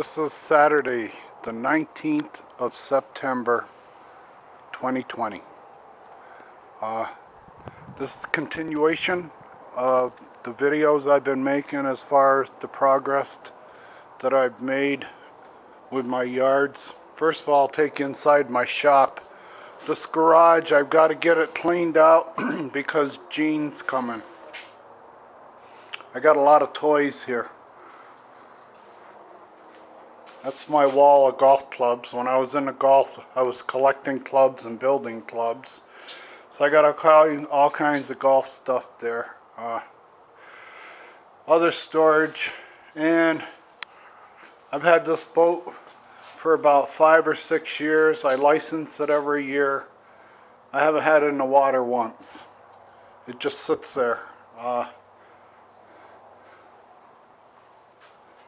This is Saturday, the 19th of September, 2020. This is a continuation of the videos I've been making as far as the progress that I've made with my yards. First of all, I'll take you inside my shop. This garage, I've got to get it cleaned out because Gene's coming. I got a lot of toys here. That's my wall of golf clubs. When I was into golf, I was collecting clubs and building clubs. So I got all kinds of golf stuff there. Other storage. And I've had this boat for about 5 or 6 years. I license it every year. I haven't had it in the water once. It just sits there.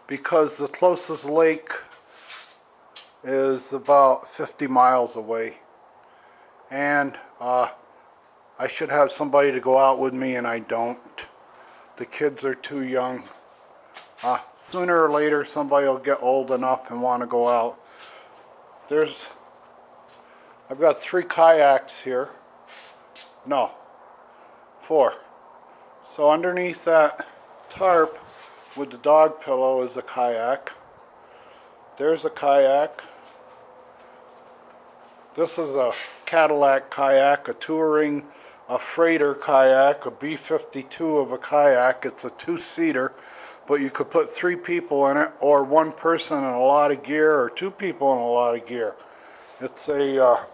Because the closest lake is about 50 miles away. And I should have somebody to go out with me, and I don't. The kids are too young. Sooner or later somebody will get old enough and want to go out. I've got 3 kayaks here. No, 4. So underneath that tarp with the dog pillow is a kayak. There's a kayak. This is a Cadillac kayak, a touring, a freighter kayak, a B-52 of a kayak. It's a 2-seater, but you could put 3 people in it, or 1 person in a lot of gear, or 2 people in a lot of gear. It's a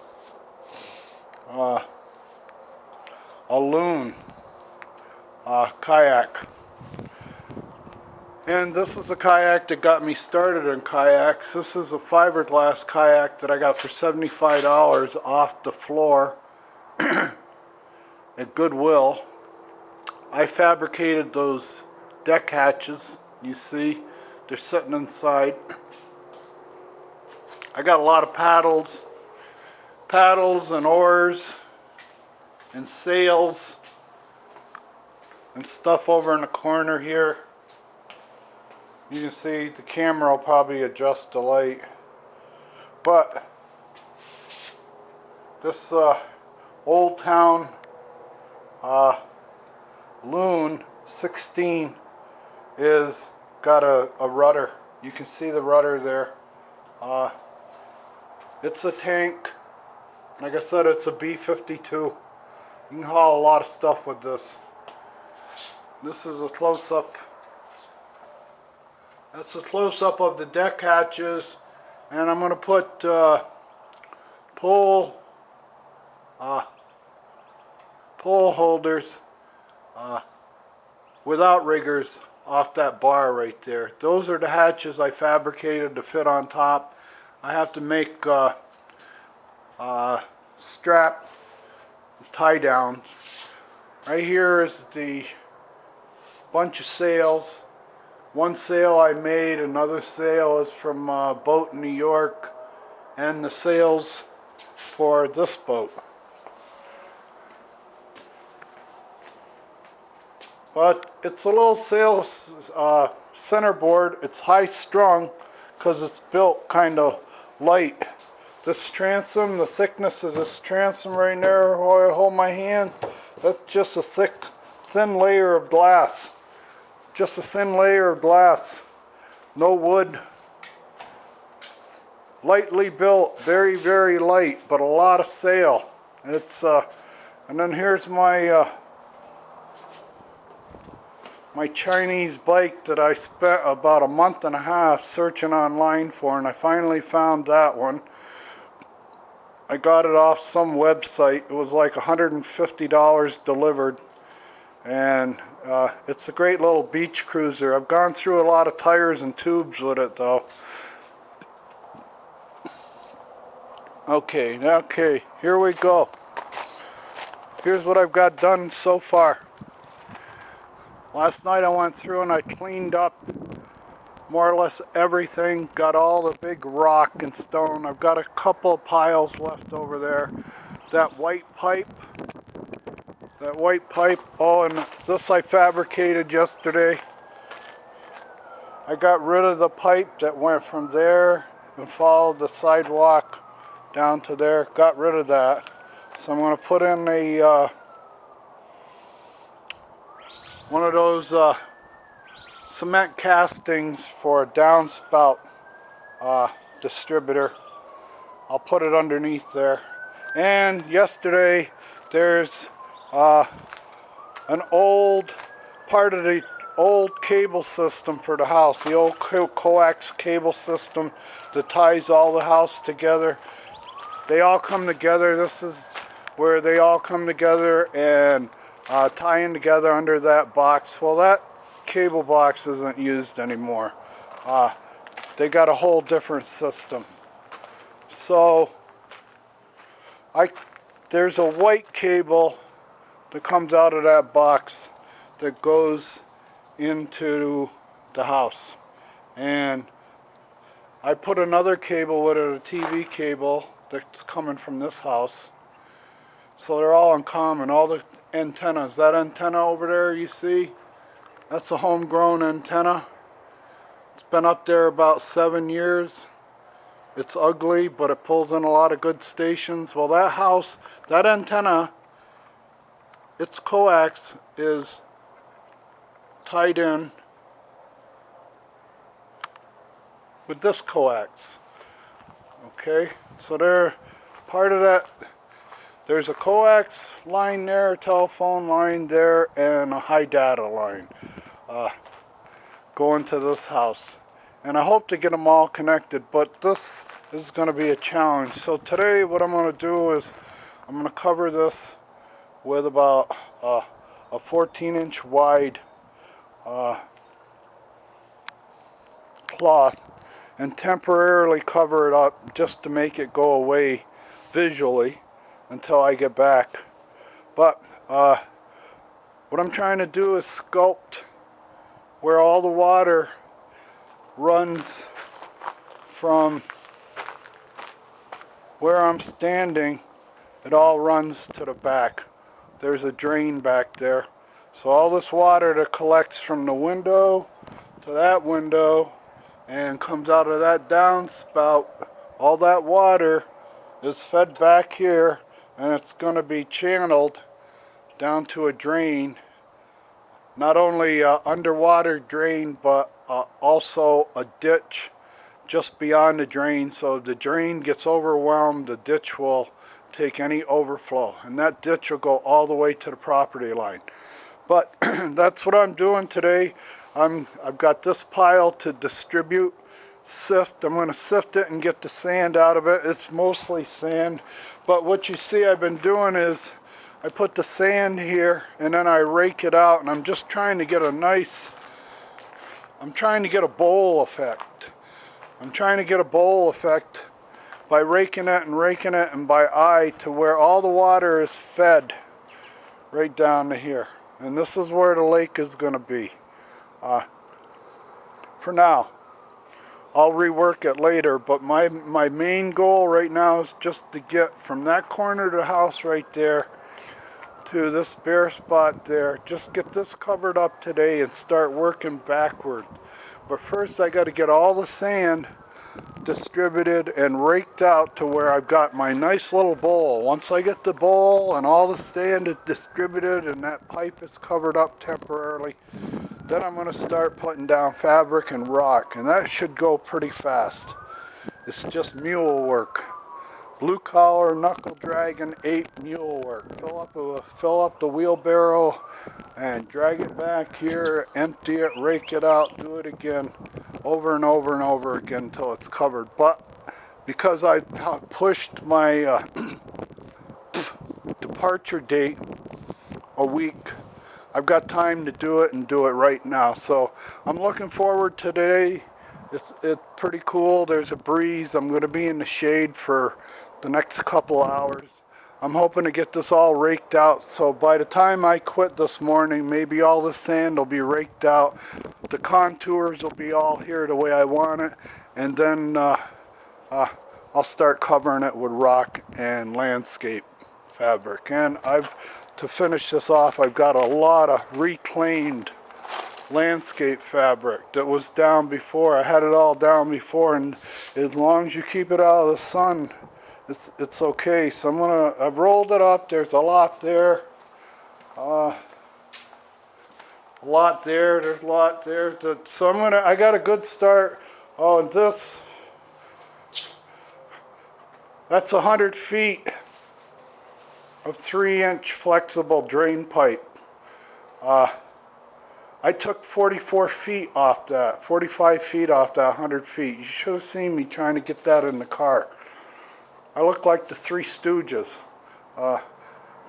loon kayak. And this is a kayak that got me started in kayaks. This is a fiberglass kayak that I got for $75 off the floor at Goodwill. I fabricated those deck hatches. You see, they're sitting inside. I got a lot of paddles and oars and sails and stuff over in the corner here. You can see the camera will probably adjust the light, but this Old Town Loon 16 is got a rudder. You can see the rudder there. It's a tank. Like I said, it's a B-52. You can haul a lot of stuff with this. This is a close-up. That's a close-up of the deck hatches, and I'm going to put pole holders without riggers off that bar right there. Those are the hatches I fabricated to fit on top. I have to make strap tie downs. Right here is the bunch of sails. One sail I made, another sail is from a boat in New York, and the sails for this boat. But it's a little sail centerboard. It's high strung because it's built kind of light. This transom, the thickness of this transom right there, where I hold my hand, that's just a thin layer of glass. Just a thin layer of glass, no wood, lightly built, very, very light, but a lot of sail. It's and then here's my my Chinese bike that I spent about a month and a half searching online for, and I finally found that one. I got it off some website. It was like $150 delivered. And it's a great little beach cruiser. I've gone through a lot of tires and tubes with it though. Okay, here we go. Here's what I've got done so far. Last night I went through and I cleaned up more or less everything. Got all the big rock and stone. I've got a couple of piles left over there. That white pipe, oh, and this I fabricated yesterday. I got rid of the pipe that went from there and followed the sidewalk down to there. Got rid of that. So I'm going to put in a one of those cement castings for a downspout distributor. I'll put it underneath there. And yesterday there's an old part of the old cable system for the house, the old coax cable system that ties all the house together. They all come together. This is where they all come together and tie in together under that box. Well, that cable box isn't used anymore. They got a whole different system. So there's a white cable that comes out of that box that goes into the house, and I put another cable with it, a TV cable that's coming from this house, so they're all in common. All the antennas, that antenna over there you see, that's a homegrown antenna. It's been up there about 7 years. It's ugly, but it pulls in a lot of good stations. Well, that house, that antenna, its coax is tied in with this coax. Okay, so they're part of that. There's a coax line there, a telephone line there, and a high data line going to this house. And I hope to get them all connected, but this is going to be a challenge. So today what I'm going to do is I'm going to cover this with about a 14-inch wide cloth and temporarily cover it up just to make it go away visually until I get back. But what I'm trying to do is sculpt where all the water runs from where I'm standing. It all runs to the back. There's a drain back there. So all this water that collects from the window to that window and comes out of that downspout, all that water is fed back here, and it's going to be channeled down to a drain. Not only an underwater drain, but also a ditch just beyond the drain. So if the drain gets overwhelmed, the ditch will take any overflow, and that ditch will go all the way to the property line. But that's what I'm doing today. I've got this pile to distribute, sift. I'm going to sift it and get the sand out of it. It's mostly sand, but what you see I've been doing is I put the sand here and then I rake it out, and I'm just trying to get a nice, I'm trying to get a bowl effect. I'm trying to get a bowl effect by raking it and by eye to where all the water is fed right down to here. And this is where the lake is going to be. For now, I'll rework it later, but my main goal right now is just to get from that corner of the house right there to this bare spot there. Just get this covered up today and start working backward. But first I got to get all the sand distributed and raked out to where I've got my nice little bowl. Once I get the bowl and all the sand is distributed and that pipe is covered up temporarily, then I'm going to start putting down fabric and rock, and that should go pretty fast. It's just mule work. Blue collar, knuckle dragging, 8 mule work. Fill up the wheelbarrow and drag it back here, empty it, rake it out, do it again, over and over and over again until it's covered. But because I pushed my departure date a week, I've got time to do it and do it right now. So I'm looking forward to today. It's pretty cool. There's a breeze. I'm going to be in the shade for the next couple hours. I'm hoping to get this all raked out, so by the time I quit this morning, maybe all the sand will be raked out, the contours will be all here the way I want it, and then I'll start covering it with rock and landscape fabric. And to finish this off, I've got a lot of reclaimed landscape fabric that was down before. I had it all down before, and as long as you keep it out of the sun, it's okay. So I've rolled it up. There's a lot there. A lot there. There's a lot there. So I got a good start. Oh, and that's 100 feet of 3-inch flexible drain pipe. I took 44 feet off that, 45 feet off that 100 feet. You should have seen me trying to get that in the car. I look like the Three Stooges,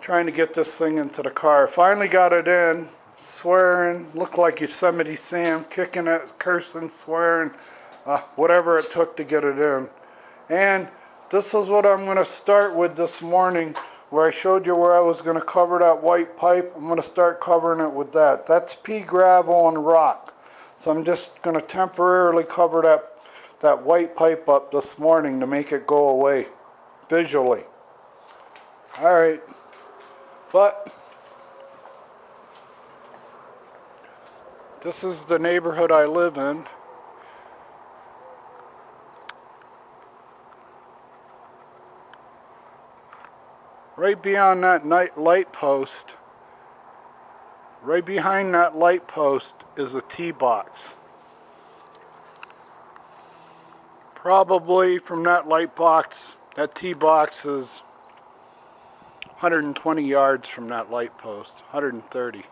trying to get this thing into the car. Finally got it in, swearing, looked like Yosemite Sam, kicking it, cursing, swearing, whatever it took to get it in. And this is what I'm going to start with this morning, where I showed you where I was going to cover that white pipe. I'm going to start covering it with that. That's pea gravel and rock. So I'm just going to temporarily cover that white pipe up this morning to make it go away visually. Alright, but this is the neighborhood I live in. Right beyond that light post, right behind that light post is a tee box. Probably from that light box, that tee box is 120 yards from that light post, 130.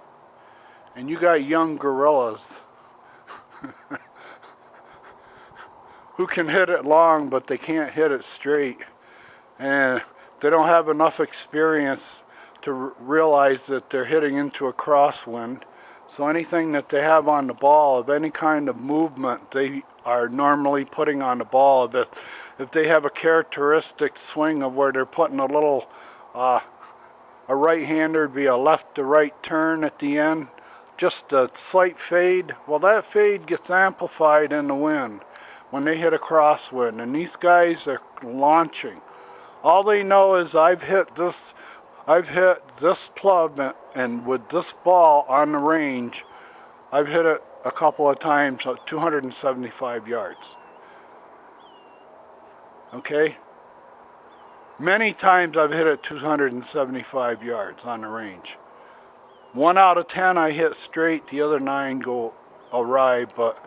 And you got young gorillas who can hit it long, but they can't hit it straight. And they don't have enough experience to realize that they're hitting into a crosswind. So anything that they have on the ball, of any kind of movement they are normally putting on the ball, if they have a characteristic swing of where they're putting a little, a right-hander would be a left to right turn at the end, just a slight fade, well, that fade gets amplified in the wind when they hit a crosswind. And these guys are launching. All they know is I've hit this club, and with this ball on the range, I've hit it a couple of times at 275 yards. Okay? Many times I've hit it 275 yards on the range. 1 out of 10 I hit straight, the other 9 go awry, but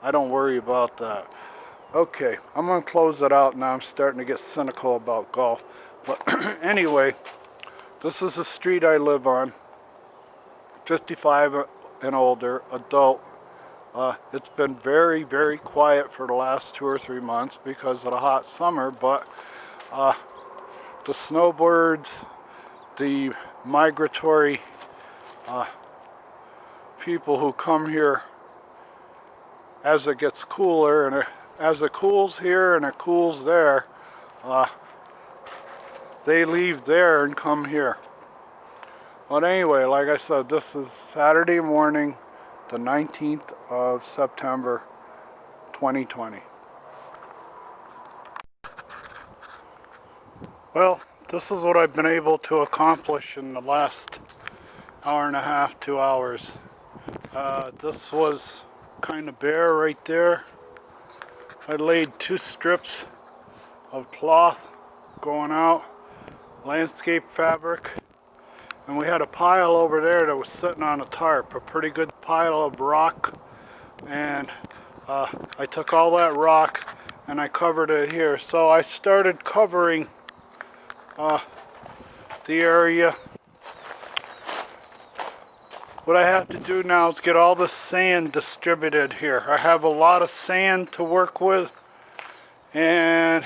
I don't worry about that. Okay, I'm going to close it out now. I'm starting to get cynical about golf. But anyway, this is the street I live on. 55 and older, adult. It's been very, very quiet for the last 2 or 3 months because of the hot summer, but the snowbirds, the migratory people who come here as it gets cooler, and as it cools here and it cools there, they leave there and come here. But anyway, like I said, this is Saturday morning, the 19th of September, 2020. Well, this is what I've been able to accomplish in the last hour and a half, 2 hours. This was kind of bare right there. I laid 2 strips of cloth going out, landscape fabric, and we had a pile over there that was sitting on a tarp, a pretty good pile of rock, and I took all that rock and I covered it here. So I started covering the area. What I have to do now is get all the sand distributed here. I have a lot of sand to work with, and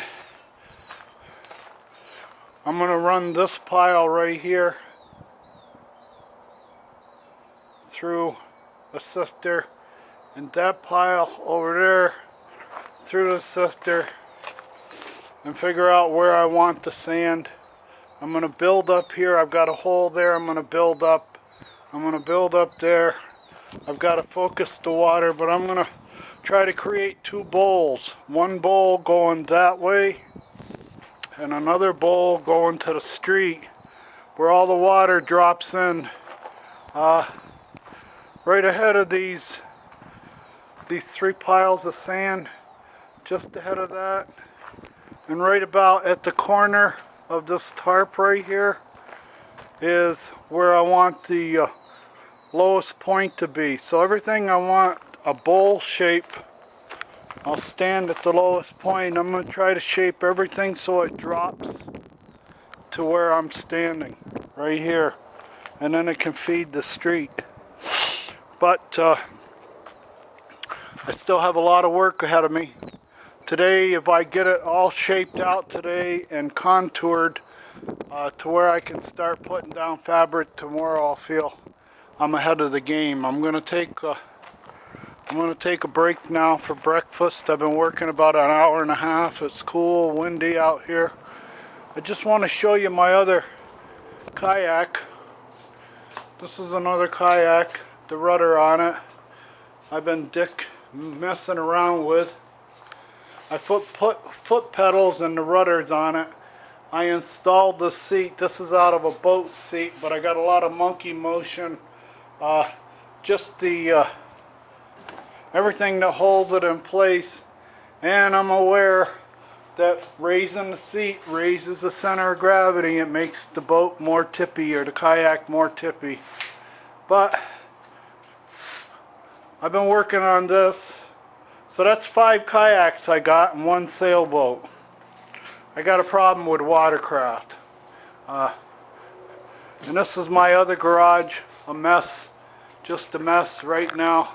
I'm going to run this pile right here through a sifter, and that pile over there through the sifter, and figure out where I want the sand. I'm going to build up here. I've got a hole there. I'm going to build up. I'm going to build up there. I've got to focus the water, but I'm going to try to create 2 bowls. One bowl going that way, and another bowl going to the street where all the water drops in right ahead of these three piles of sand, just ahead of that, and right about at the corner of this tarp right here is where I want the lowest point to be. So everything I want a bowl shape, I'll stand at the lowest point. I'm going to try to shape everything so it drops to where I'm standing, right here. And then it can feed the street. But I still have a lot of work ahead of me. Today, if I get it all shaped out today and contoured to where I can start putting down fabric, tomorrow I'll feel I'm ahead of the game. I'm going to take a break now for breakfast. I've been working about an hour and a half. It's cool, windy out here. I just want to show you my other kayak. This is another kayak, the rudder on it. I've been messing around with. I put foot pedals and the rudders on it. I installed the seat. This is out of a boat seat, but I got a lot of monkey motion. Just the everything that holds it in place, and I'm aware that raising the seat raises the center of gravity. It makes the boat more tippy, or the kayak more tippy. But I've been working on this. So that's 5 kayaks I got and 1 sailboat. I got a problem with watercraft. And this is my other garage, a mess, just a mess right now.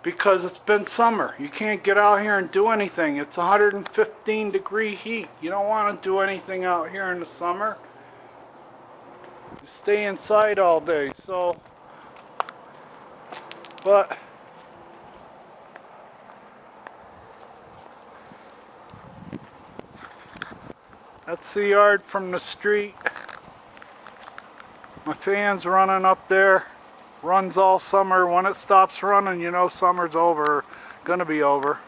Because it's been summer. You can't get out here and do anything. It's 115-degree heat. You don't want to do anything out here in the summer. You stay inside all day. So, but that's the yard from the street. My fan's running up there. Runs all summer. When it stops running, you know summer's over. Gonna be over.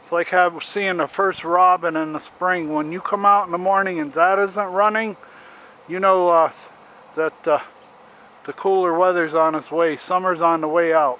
It's like seeing the first robin in the spring. When you come out in the morning and that isn't running, you know that the cooler weather's on its way. Summer's on the way out.